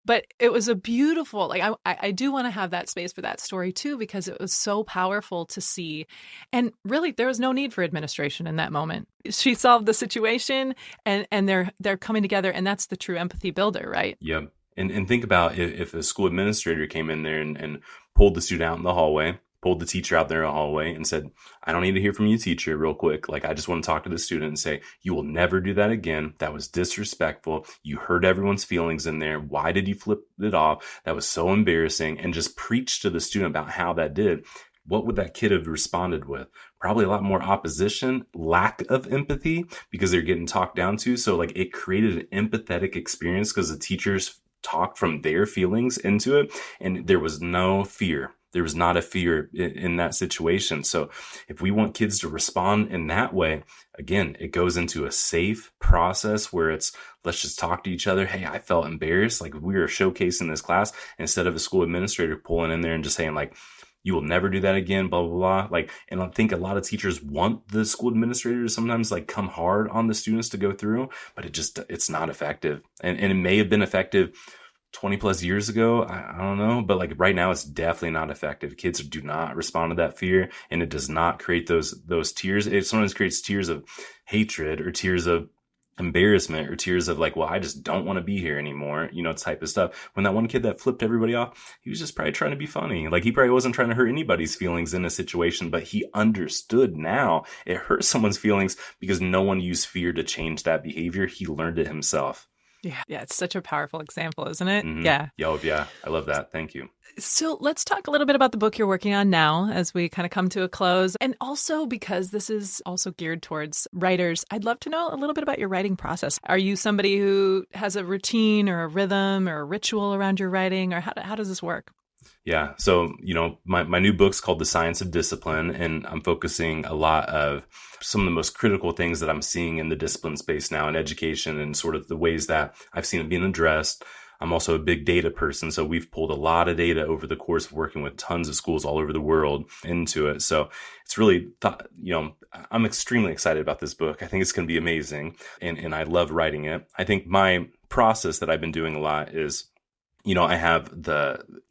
But it was a beautiful, like, I do want to have that space for that story too, because it was so powerful to see. And really, there was no need for administration in that moment. She solved the situation and they're coming together. And that's the true empathy builder, right? Yep. And think about if a school administrator came in there and pulled the student out in the hallway, pulled the teacher out there in the hallway and said, I don't need to hear from you, teacher, real quick. Like, I just want to talk to the student and say, you will never do that again. That was disrespectful. You hurt everyone's feelings in there. Why did you flip it off? That was so embarrassing. And just preach to the student about how that did. What would that kid have responded with? Probably a lot more opposition, lack of empathy, because they're getting talked down to. So like it created an empathetic experience because the teachers talked from their feelings into it. And there was no fear. There was not a fear in that situation. So if we want kids to respond in that way, again, it goes into a safe process where it's, let's just talk to each other. Hey, I felt embarrassed. Like we were showcasing this class instead of a school administrator pulling in there and just saying like, you will never do that again, blah, blah, blah. Like, and I think a lot of teachers want the school administrator to sometimes like come hard on the students to go through, but it's not effective. And it may have been effective 20 plus years ago. I don't know. But like right now, it's definitely not effective. Kids do not respond to that fear, and it does not create those tears. It sometimes creates tears of hatred or tears of embarrassment or tears of like, well, I just don't want to be here anymore, type of stuff. When that one kid that flipped everybody off, he was just probably trying to be funny. Like he probably wasn't trying to hurt anybody's feelings in a situation, but he understood now it hurt someone's feelings because no one used fear to change that behavior. He learned it himself. Yeah, it's such a powerful example, isn't it? Mm-hmm. Yeah. Yeah, I love that. Thank you. So let's talk a little bit about the book you're working on now as we kind of come to a close. And also because this is also geared towards writers, I'd love to know a little bit about your writing process. Are you somebody who has a routine or a rhythm or a ritual around your writing, or how does this work? Yeah. So, my new book's called The Science of Discipline, and I'm focusing a lot of some of the most critical things that I'm seeing in the discipline space now in education and sort of the ways that I've seen it being addressed. I'm also a big data person. So we've pulled a lot of data over the course of working with tons of schools all over the world into it. So it's really I'm extremely excited about this book. I think it's going to be amazing. And I love writing it. I think my process that I've been doing a lot is, I have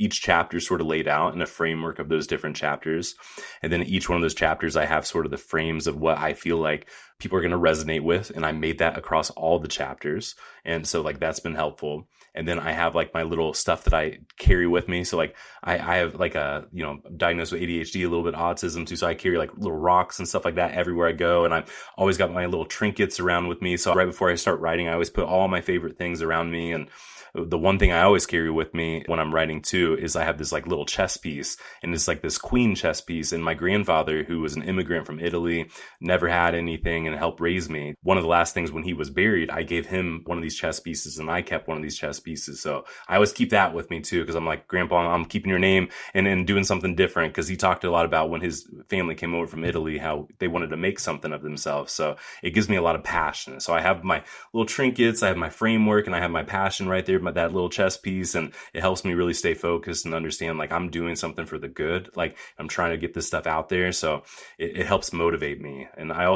each chapter sort of laid out in a framework of those different chapters. And then each one of those chapters, I have sort of the frames of what I feel like people are going to resonate with. And I made that across all the chapters. And so like, that's been helpful. And then I have like my little stuff that I carry with me. So like I have like diagnosed with ADHD, a little bit autism too. So I carry like little rocks and stuff like that everywhere I go. And I've always got my little trinkets around with me. So right before I start writing, I always put all my favorite things around me. And the one thing I always carry with me when I'm writing too is I have this like little chess piece, and it's like this queen chess piece. And my grandfather, who was an immigrant from Italy, never had anything and helped raise me. One of the last things when he was buried, I gave him one of these chess pieces, and I kept one of these chess pieces. So I always keep that with me too, because I'm like, Grandpa, I'm keeping your name and doing something different, because he talked a lot about when his family came over from Italy, how they wanted to make something of themselves. So it gives me a lot of passion. So I have my little trinkets, I have my framework, and I have my passion right there, that little chess piece, and it helps me really stay focused and understand like I'm doing something for the good. Like I'm trying to get this stuff out there. So it helps motivate me. And I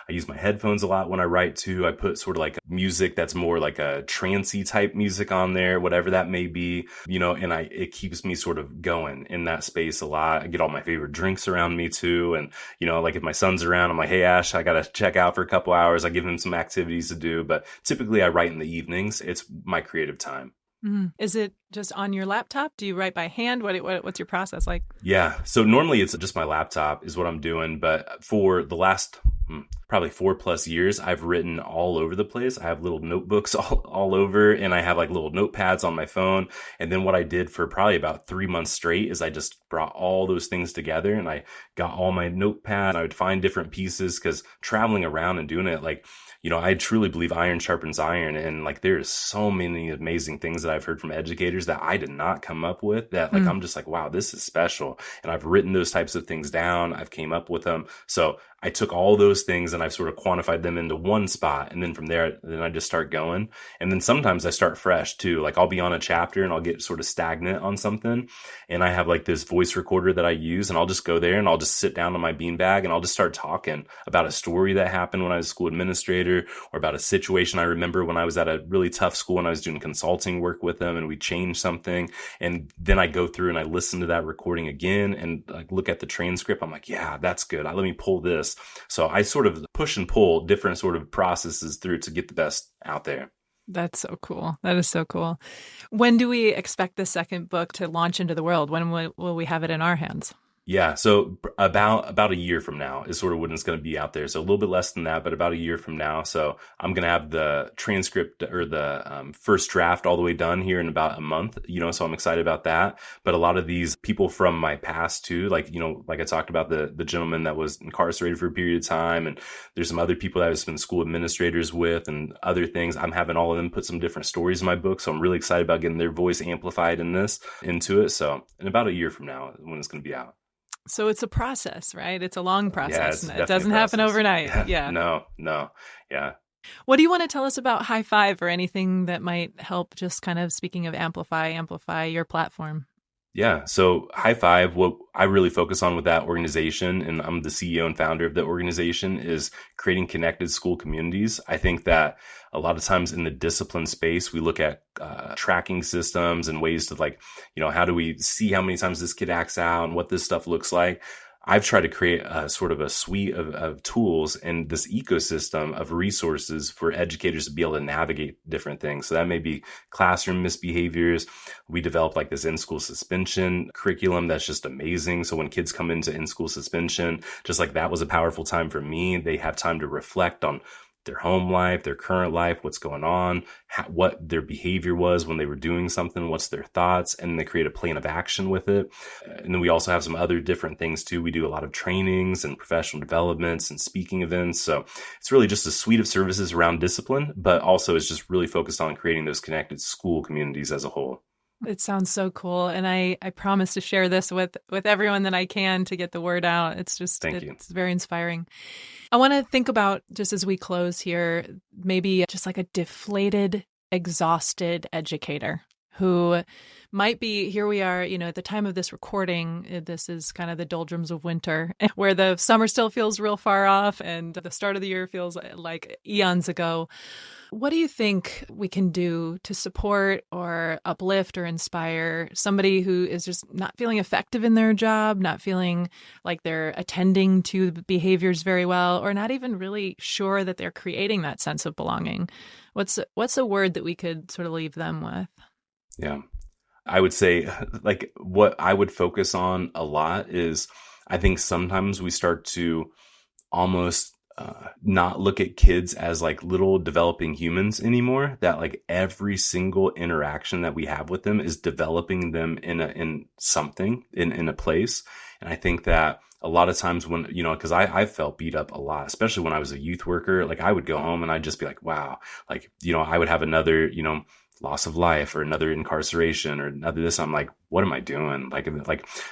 use my headphones a lot when I write too. I put sort of like music that's more like a trancey type music on there, whatever that may be, and it keeps me sort of going in that space a lot. I get all my favorite drinks around me too. And, like if my son's around, I'm like, hey, Ash, I got to check out for a couple hours. I give him some activities to do, but typically I write in the evenings. It's my creative time. Is it just on your laptop? Do you write by hand? What's your process like? Yeah. So normally it's just my laptop is what I'm doing. But for the last probably 4+ years, I've written all over the place. I have little notebooks all over, and I have like little notepads on my phone. And then what I did for probably about 3 months straight is I just brought all those things together, and I got all my notepad. I would find different pieces, because traveling around and doing it, like, I truly believe iron sharpens iron. And like, there's so many amazing things that I've heard from educators that I did not come up with, that like, I'm just like, wow, this is special. And I've written those types of things down. I've came up with them. So I took all those things and I've sort of quantified them into one spot. And then from there, then I just start going. And then sometimes I start fresh too. Like I'll be on a chapter and I'll get sort of stagnant on something. And I have like this voice recorder that I use, and I'll just go there and I'll just sit down on my beanbag and I'll just start talking about a story that happened when I was a school administrator, or about a situation I remember when I was at a really tough school and I was doing consulting work with them and we changed something. And then I go through and I listen to that recording again and like look at the transcript. I'm like, yeah, that's good. Let me pull this. So I sort of push and pull different sort of processes through to get the best out there. That's so cool. That is so cool. When do we expect the second book to launch into the world? When will we have it in our hands? Yeah, so about a year from now is sort of when it's going to be out there. So a little bit less than that, but about a year from now. So I'm going to have the transcript or the first draft all the way done here in about a month, so I'm excited about that. But a lot of these people from my past too, like, like I talked about the gentleman that was incarcerated for a period of time, and there's some other people that I've been school administrators with and other things. I'm having all of them put some different stories in my book. So I'm really excited about getting their voice amplified into it. So in about a year from now when it's going to be out. So it's a process, right? It's a long process. Yeah, it doesn't happen overnight. Yeah. No. Yeah. What do you want to tell us about High Five, or anything that might help, just kind of speaking of amplify your platform? Yeah. So High Five, what I really focus on with that organization, and I'm the CEO and founder of the organization, is creating connected school communities. I think that a lot of times in the discipline space, we look at tracking systems and ways to like, how do we see how many times this kid acts out and what this stuff looks like. I've tried to create a sort of a suite of tools and this ecosystem of resources for educators to be able to navigate different things. So that may be classroom misbehaviors. We developed like this in-school suspension curriculum that's just amazing. So when kids come into in-school suspension, just like that was a powerful time for me, they have time to reflect on their home life, their current life, what's going on, what their behavior was when they were doing something, what's their thoughts, and they create a plan of action with it. And then we also have some other different things too. We do a lot of trainings and professional developments and speaking events. So it's really just a suite of services around discipline, but also it's just really focused on creating those connected school communities as a whole. It sounds so cool. And I promise to share this with everyone that I can to get the word out. It's just, it's very inspiring. I want to think about, just as we close here, maybe just like a deflated, exhausted educator. who might be, here we are, at the time of this recording, this is kind of the doldrums of winter, where the summer still feels real far off and the start of the year feels like eons ago. What do you think we can do to support or uplift or inspire somebody who is just not feeling effective in their job, not feeling like they're attending to the behaviors very well, or not even really sure that they're creating that sense of belonging? What's a word that we could sort of leave them with? Yeah. I would say, like, what I would focus on a lot is I think sometimes we start to almost not look at kids as like little developing humans anymore, that like every single interaction that we have with them is developing them in something, in a place. And I think that a lot of times when, because I felt beat up a lot, especially when I was a youth worker, like I would go home and I'd just be like, wow, like, I would have another, loss of life or another incarceration or another this. I'm like, what am I doing? Like,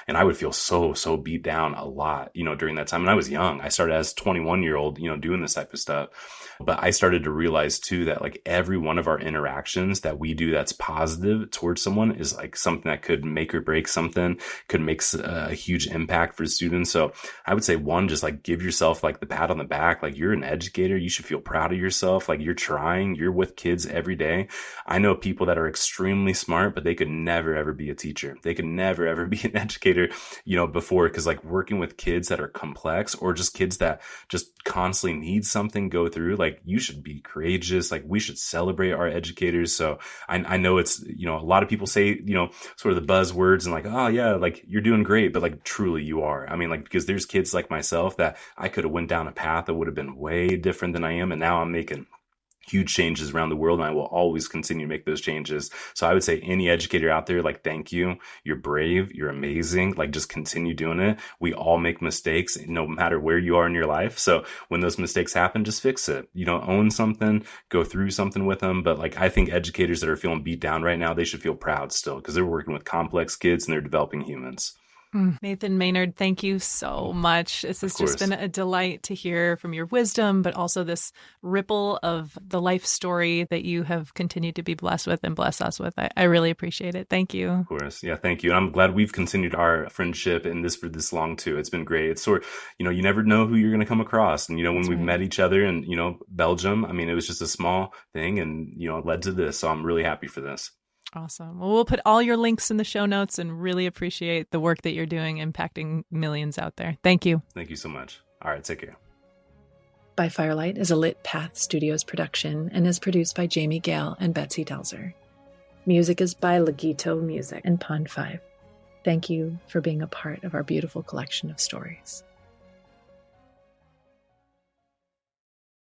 and I would feel so beat down a lot, during that time. And I was young. I started as 21-year-old, doing this type of stuff. But I started to realize too that like every one of our interactions that we do that's positive towards someone is like something that could make or break something, could make a huge impact for students. So I would say one, just like give yourself like the pat on the back. Like you're an educator. You should feel proud of yourself. Like you're trying, you're with kids every day. I know people that are extremely smart, but they could never, ever be a teacher. They could never, ever be an educator, before, because like working with kids that are complex or just kids that just constantly need something go through, like you should be courageous. Like we should celebrate our educators. So I know it's, a lot of people say, sort of the buzzwords and like, oh yeah, like you're doing great, but like truly you are. I mean, like, because there's kids like myself that I could have went down a path that would have been way different than I am. And now I'm making huge changes around the world, and I will always continue to make those changes. So I would say any educator out there, like, thank you. You're brave. You're amazing. Like, just continue doing it. We all make mistakes no matter where you are in your life. So when those mistakes happen, just fix it. Own something, go through something with them. But like, I think educators that are feeling beat down right now, they should feel proud still, because they're working with complex kids and they're developing humans. Nathan Maynard, thank you so much. This has just been a delight to hear from your wisdom, but also this ripple of the life story that you have continued to be blessed with and bless us with. I really appreciate it. Thank you. Of course. Yeah, thank you. And I'm glad we've continued our friendship and this for this long too. It's been great. It's sort of, you never know who you're going to come across. And, when we've met each other in, Belgium, I mean, it was just a small thing and, it led to this. So I'm really happy for this. Awesome. Well, we'll put all your links in the show notes and really appreciate the work that you're doing, impacting millions out there. Thank you. Thank you so much. All right, take care. By Firelight is a Lit Path Studios production and is produced by Jamie Gale and Betsy Delzer. Music is by Legito Music and Pond 5. Thank you for being a part of our beautiful collection of stories.